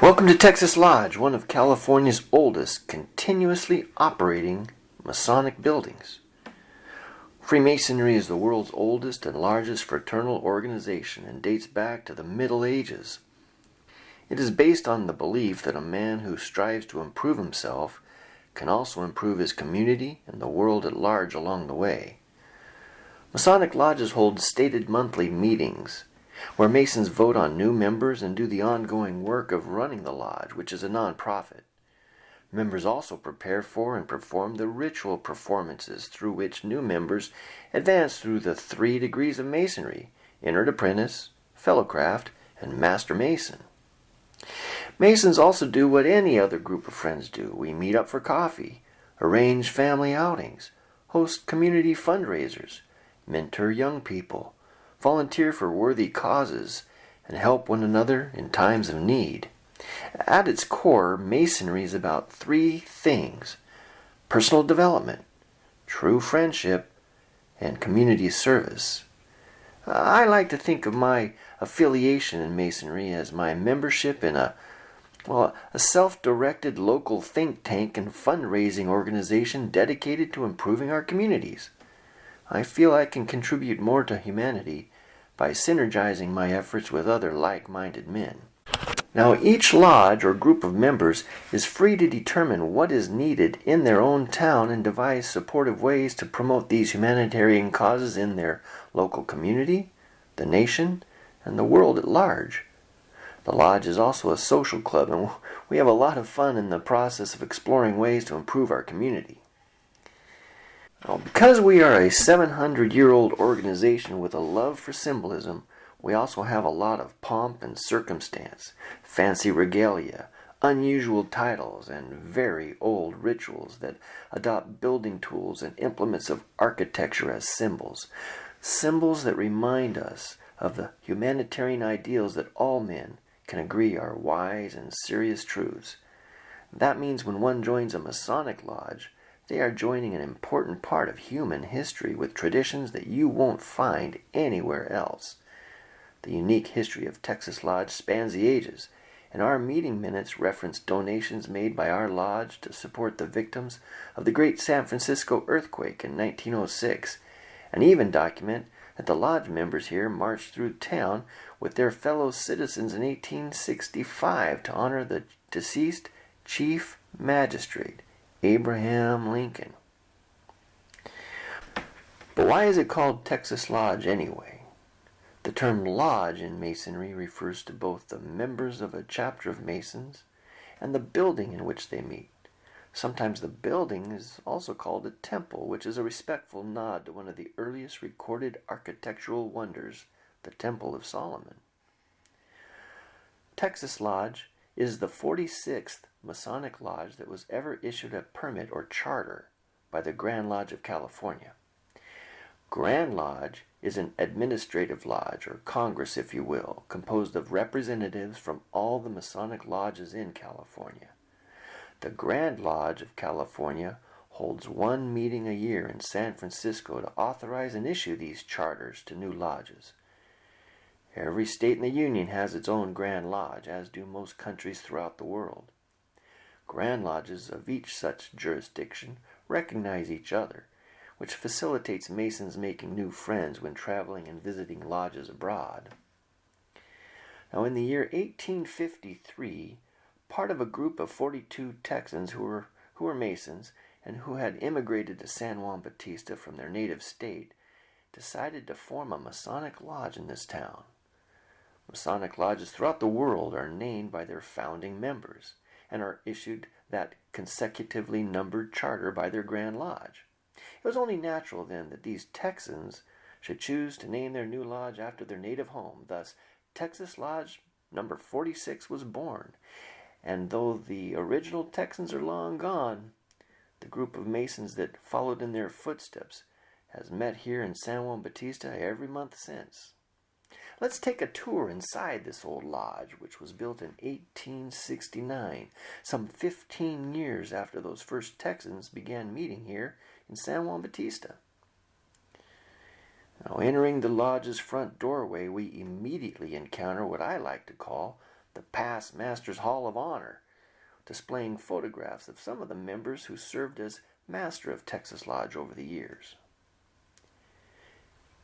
Welcome to Texas Lodge, one of California's oldest continuously operating Masonic buildings. Freemasonry is the world's oldest and largest fraternal organization and dates back to the Middle Ages. It is based on the belief that a man who strives to improve himself can also improve his community and the world at large along the way. Masonic lodges hold stated monthly meetings where Masons vote on new members and do the ongoing work of running the lodge, which is a non-profit. Members also prepare for and perform the ritual performances through which new members advance through the 3 degrees of Masonry: Entered Apprentice, Fellowcraft, and Master Mason. Masons also do what any other group of friends do. We meet up for coffee, arrange family outings, host community fundraisers, mentor young people, volunteer for worthy causes, and help one another in times of need. At its core, Masonry is about 3 things: personal development, true friendship, and community service. I like to think of my affiliation in Masonry as my membership in a self-directed local think tank and fundraising organization dedicated to improving our communities. I feel I can contribute more to humanity by synergizing my efforts with other like-minded men. Now, each lodge or group of members is free to determine what is needed in their own town and devise supportive ways to promote these humanitarian causes in their local community, the nation, and the world at large. The lodge is also a social club, and we have a lot of fun in the process of exploring ways to improve our community. Now, because we are a 700-year-old organization with a love for symbolism, we also have a lot of pomp and circumstance, fancy regalia, unusual titles, and very old rituals that adopt building tools and implements of architecture as symbols. Symbols that remind us of the humanitarian ideals that all men can agree are wise and serious truths. That means when one joins a Masonic lodge, they are joining an important part of human history with traditions that you won't find anywhere else. The unique history of Texas Lodge spans the ages, and our meeting minutes reference donations made by our lodge to support the victims of the Great San Francisco earthquake in 1906, and even document that the lodge members here marched through town with their fellow citizens in 1865 to honor the deceased Chief Magistrate, Abraham Lincoln. But why is it called Texas Lodge anyway? The term lodge in Masonry refers to both the members of a chapter of Masons and the building in which they meet. Sometimes the building is also called a temple, which is a respectful nod to one of the earliest recorded architectural wonders, the Temple of Solomon. Texas Lodge is the 46th Masonic lodge that was ever issued a permit or charter by the Grand Lodge of California. Grand Lodge is an administrative lodge, or congress if you will, composed of representatives from all the Masonic lodges in California. The Grand Lodge of California holds one meeting a year in San Francisco to authorize and issue these charters to new lodges. Every state in the Union has its own Grand Lodge, as do most countries throughout the world. Grand Lodges of each such jurisdiction recognize each other, which facilitates Masons making new friends when traveling and visiting lodges abroad. Now, in the year 1853, part of a group of 42 Texans who were Masons and who had immigrated to San Juan Bautista from their native state decided to form a Masonic lodge in this town. Masonic lodges throughout the world are named by their founding members and are issued that consecutively numbered charter by their Grand Lodge. It was only natural then that these Texans should choose to name their new lodge after their native home. Thus, Texas Lodge number 46 was born. And though the original Texans are long gone, the group of Masons that followed in their footsteps has met here in San Juan Bautista every month since. Let's take a tour inside this old lodge, which was built in 1869, some 15 years after those first Texans began meeting here in San Juan Bautista. Now, entering the lodge's front doorway, we immediately encounter what I like to call the Past Masters Hall of Honor, displaying photographs of some of the members who served as Master of Texas Lodge over the years.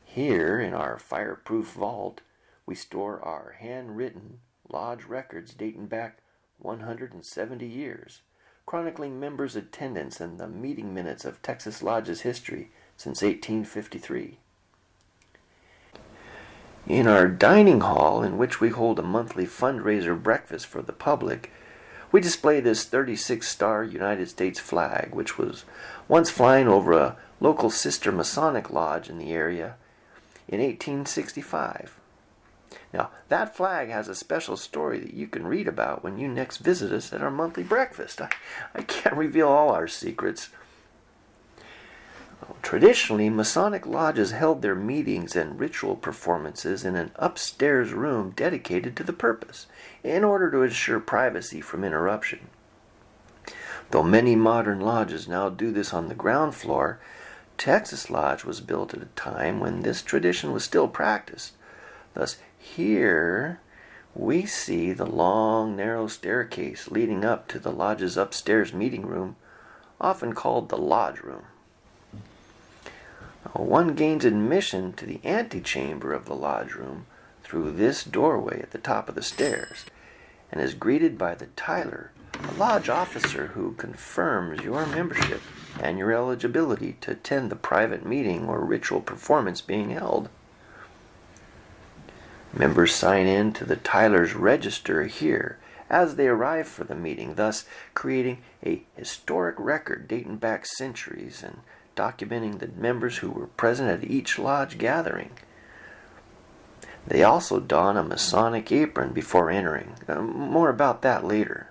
Here in our fireproof vault, we store our handwritten lodge records dating back 170 years, chronicling members' attendance and the meeting minutes of Texas Lodge's history since 1853. In our dining hall, in which we hold a monthly fundraiser breakfast for the public, we display this 36-star United States flag, which was once flying over a local sister Masonic lodge in the area in 1865. Now, that flag has a special story that you can read about when you next visit us at our monthly breakfast. I can't reveal all our secrets. Traditionally, Masonic lodges held their meetings and ritual performances in an upstairs room dedicated to the purpose, in order to ensure privacy from interruption. Though many modern lodges now do this on the ground floor, Texas Lodge was built at a time when this tradition was still practiced. Thus, here we see the long, narrow staircase leading up to the lodge's upstairs meeting room, often called the lodge room. One gains admission to the antechamber of the lodge room through this doorway at the top of the stairs, and is greeted by the Tyler, a lodge officer who confirms your membership and your eligibility to attend the private meeting or ritual performance being held. Members sign in to the Tyler's register here as they arrive for the meeting, thus creating a historic record dating back centuries and documenting the members who were present at each lodge gathering. They also don a Masonic apron before entering. More about that later.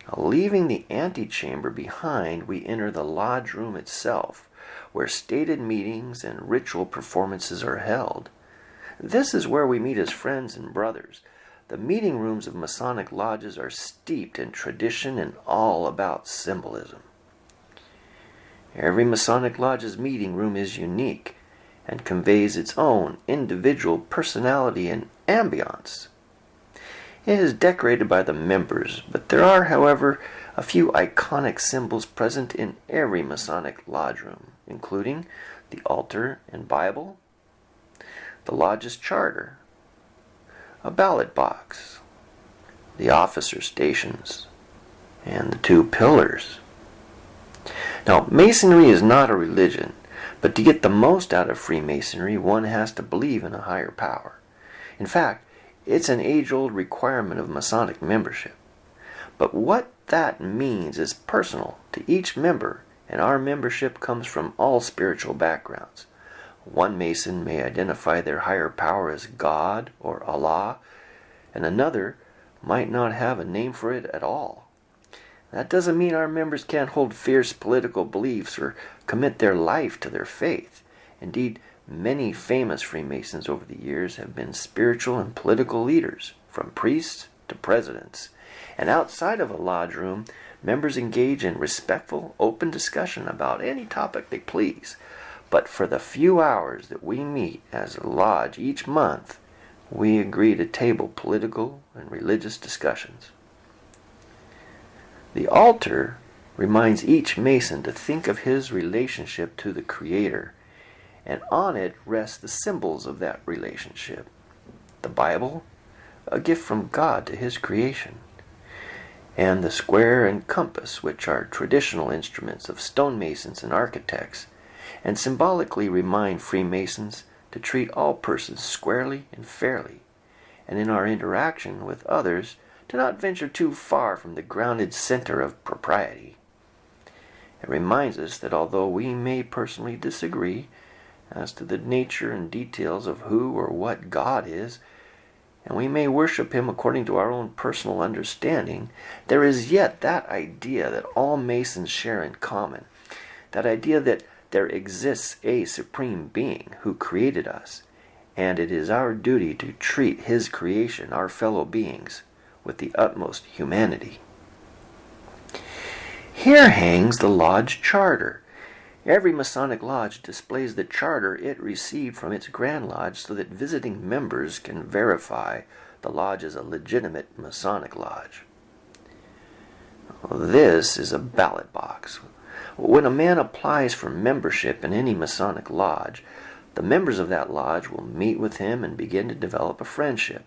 Now, leaving the antechamber behind, we enter the lodge room itself, where stated meetings and ritual performances are held. This is where we meet as friends and brothers. The meeting rooms of Masonic lodges are steeped in tradition and all about symbolism. Every Masonic lodge's meeting room is unique and conveys its own individual personality and ambiance. It is decorated by the members, but there are, however, a few iconic symbols present in every Masonic lodge room, including the altar and Bible, the lodge's charter, a ballot box, the officer stations, and the two pillars. Now, Masonry is not a religion, but to get the most out of Freemasonry, one has to believe in a higher power. In fact, it's an age-old requirement of Masonic membership. But what that means is personal to each member, and our membership comes from all spiritual backgrounds. One Mason may identify their higher power as God or Allah, and another might not have a name for it at all. That doesn't mean our members can't hold fierce political beliefs or commit their life to their faith. Indeed, many famous Freemasons over the years have been spiritual and political leaders, from priests to presidents. And outside of a lodge room, members engage in respectful, open discussion about any topic they please. But for the few hours that we meet as a lodge each month, we agree to table political and religious discussions. The altar reminds each Mason to think of his relationship to the Creator, and on it rest the symbols of that relationship. The Bible, a gift from God to His creation, and the square and compass, which are traditional instruments of stonemasons and architects, and symbolically remind Freemasons to treat all persons squarely and fairly, and in our interaction with others, to not venture too far from the grounded center of propriety. It reminds us that although we may personally disagree as to the nature and details of who or what God is, and we may worship Him according to our own personal understanding, there is yet that idea that all Masons share in common, that idea that there exists a supreme being who created us, and it is our duty to treat His creation, our fellow beings, with the utmost humanity. Here hangs the lodge charter. Every Masonic lodge displays the charter it received from its Grand Lodge so that visiting members can verify the lodge is a legitimate Masonic lodge. This is a ballot box. When a man applies for membership in any Masonic lodge, the members of that lodge will meet with him and begin to develop a friendship.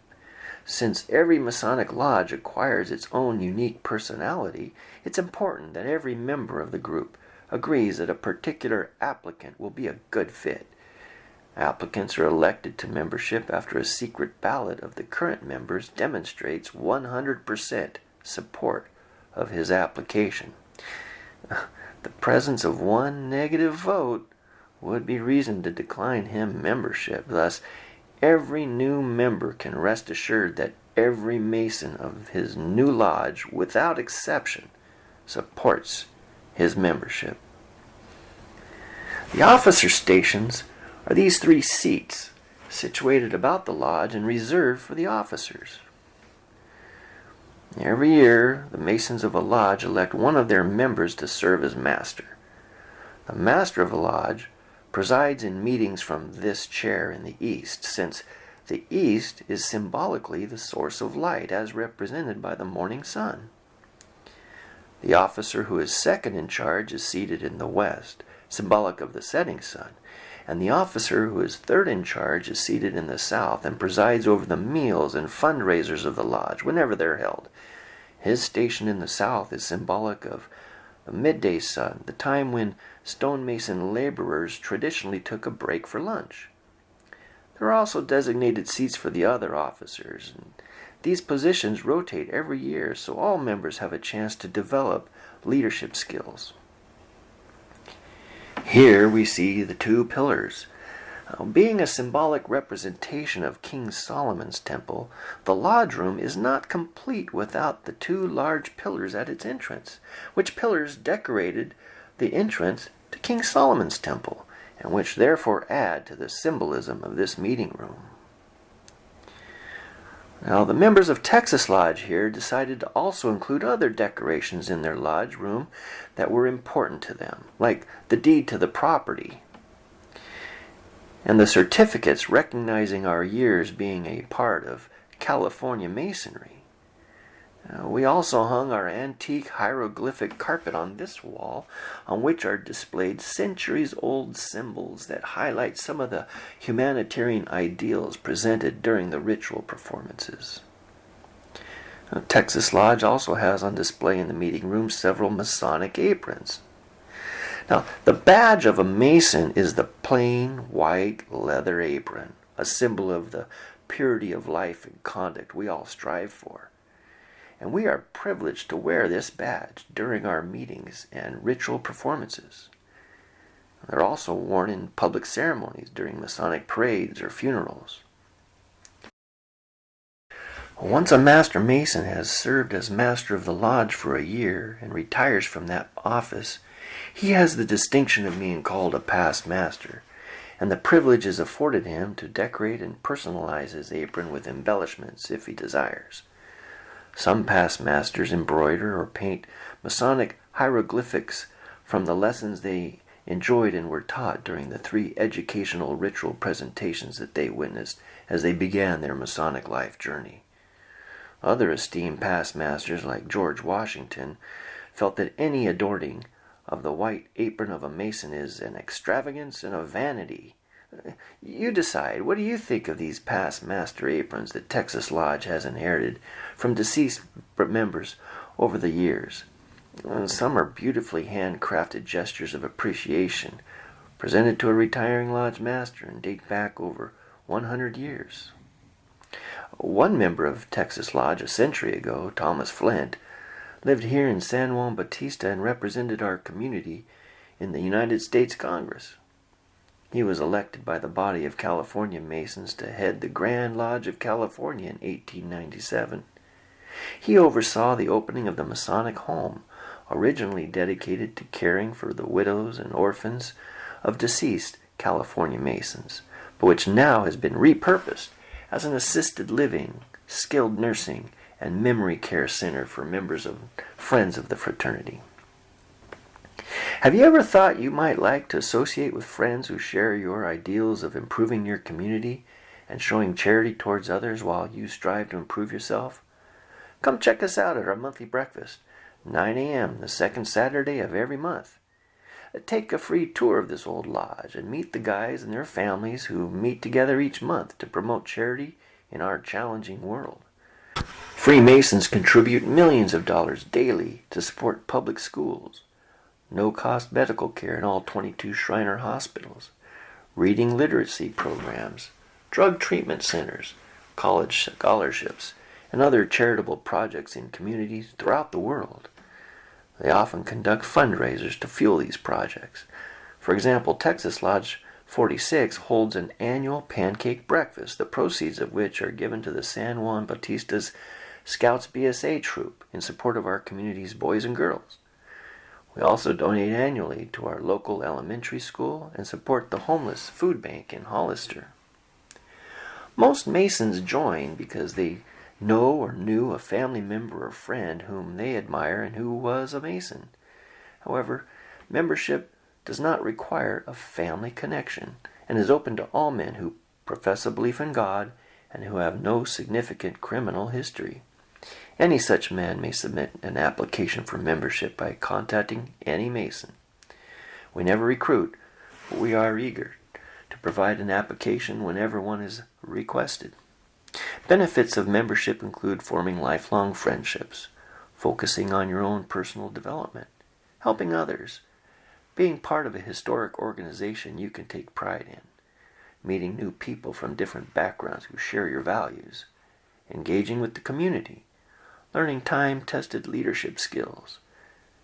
Since every Masonic lodge acquires its own unique personality, it's important that every member of the group agrees that a particular applicant will be a good fit. Applicants are elected to membership after a secret ballot of the current members demonstrates 100% support of his application. The presence of one negative vote would be reason to decline him membership. Thus, every new member can rest assured that every Mason of his new lodge, without exception, supports his membership. The officer stations are these 3 seats situated about the lodge and reserved for the officers. Every year, the Masons of a lodge elect one of their members to serve as master. The master of a lodge presides in meetings from this chair in the east, since the east is symbolically the source of light as represented by the morning sun. The officer who is second in charge is seated in the west, symbolic of the setting sun, and the officer who is third in charge is seated in the south and presides over the meals and fundraisers of the lodge whenever they're held. His station in the south is symbolic of the midday sun, the time when stonemason laborers traditionally took a break for lunch. There are also designated seats for the other officers, and these positions rotate every year, so all members have a chance to develop leadership skills. Here we see the 2 pillars. Being a symbolic representation of King Solomon's temple, the lodge room is not complete without the 2 large pillars at its entrance, which pillars decorated the entrance to King Solomon's temple, and which therefore add to the symbolism of this meeting room. Now, the members of Texas Lodge here decided to also include other decorations in their lodge room that were important to them, like the deed to the property and the certificates recognizing our years being a part of California Masonry. We also hung our antique hieroglyphic carpet on this wall, on which are displayed centuries-old symbols that highlight some of the humanitarian ideals presented during the ritual performances. Texas Lodge also has on display in the meeting room several Masonic aprons. Now, the badge of a Mason is the plain white leather apron, a symbol of the purity of life and conduct we all strive for. And we are privileged to wear this badge during our meetings and ritual performances. They're also worn in public ceremonies during Masonic parades or funerals. Once a Master Mason has served as Master of the Lodge for a year and retires from that office, he has the distinction of being called a past master, and the privilege is afforded him to decorate and personalize his apron with embellishments if he desires. Some past masters embroider or paint Masonic hieroglyphics from the lessons they enjoyed and were taught during the 3 educational ritual presentations that they witnessed as they began their Masonic life journey. Other esteemed past masters, like George Washington, felt that any adorning of the white apron of a Mason is an extravagance and a vanity. You decide. What do you think of these past master aprons that Texas Lodge has inherited from deceased members over the years? Some are beautifully handcrafted gestures of appreciation presented to a retiring lodge master and date back over 100 years. One member of Texas Lodge a century ago, Thomas Flint, lived here in San Juan Bautista and represented our community in the United States Congress. He was elected by the body of California Masons to head the Grand Lodge of California in 1897. He oversaw the opening of the Masonic Home, originally dedicated to caring for the widows and orphans of deceased California Masons, but which now has been repurposed as an assisted living, skilled nursing, and memory care center for members of Friends of the Fraternity. Have you ever thought you might like to associate with friends who share your ideals of improving your community and showing charity towards others while you strive to improve yourself? Come check us out at our monthly breakfast, 9 a.m. the second Saturday of every month. Take a free tour of this old lodge and meet the guys and their families who meet together each month to promote charity in our challenging world. Freemasons contribute millions of dollars daily to support public schools, no-cost medical care in all 22 Shriner hospitals, reading literacy programs, drug treatment centers, college scholarships, and other charitable projects in communities throughout the world. They often conduct fundraisers to fuel these projects. For example, Texas Lodge 46 holds an annual pancake breakfast, the proceeds of which are given to the San Juan Bautista's Scouts BSA troop in support of our community's boys and girls. We also donate annually to our local elementary school and support the homeless food bank in Hollister. Most Masons join because they know or knew a family member or friend whom they admire and who was a Mason. However, membership does not require a family connection and is open to all men who profess a belief in God and who have no significant criminal history. Any such man may submit an application for membership by contacting any Mason. We never recruit, but we are eager to provide an application whenever one is requested. Benefits of membership include forming lifelong friendships, focusing on your own personal development, helping others, being part of a historic organization you can take pride in, meeting new people from different backgrounds who share your values, engaging with the community, learning time-tested leadership skills,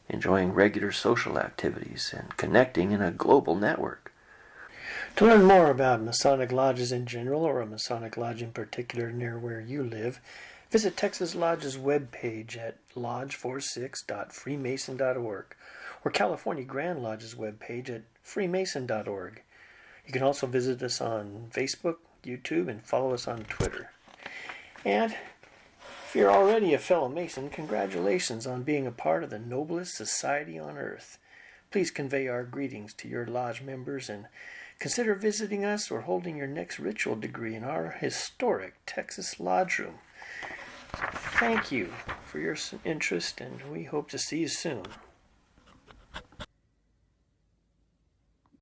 enjoying regular social activities, and connecting in a global network. To learn more about Masonic lodges in general, or a Masonic lodge in particular near where you live, visit Texas Lodge's webpage at lodge46.freemason.org or California Grand Lodge's webpage at freemason.org. You can also visit us on Facebook, YouTube, and follow us on Twitter. And if you're already a fellow Mason, congratulations on being a part of the noblest society on earth. Please convey our greetings to your lodge members and consider visiting us or holding your next ritual degree in our historic Texas Lodge Room. Thank you for your interest, and we hope to see you soon.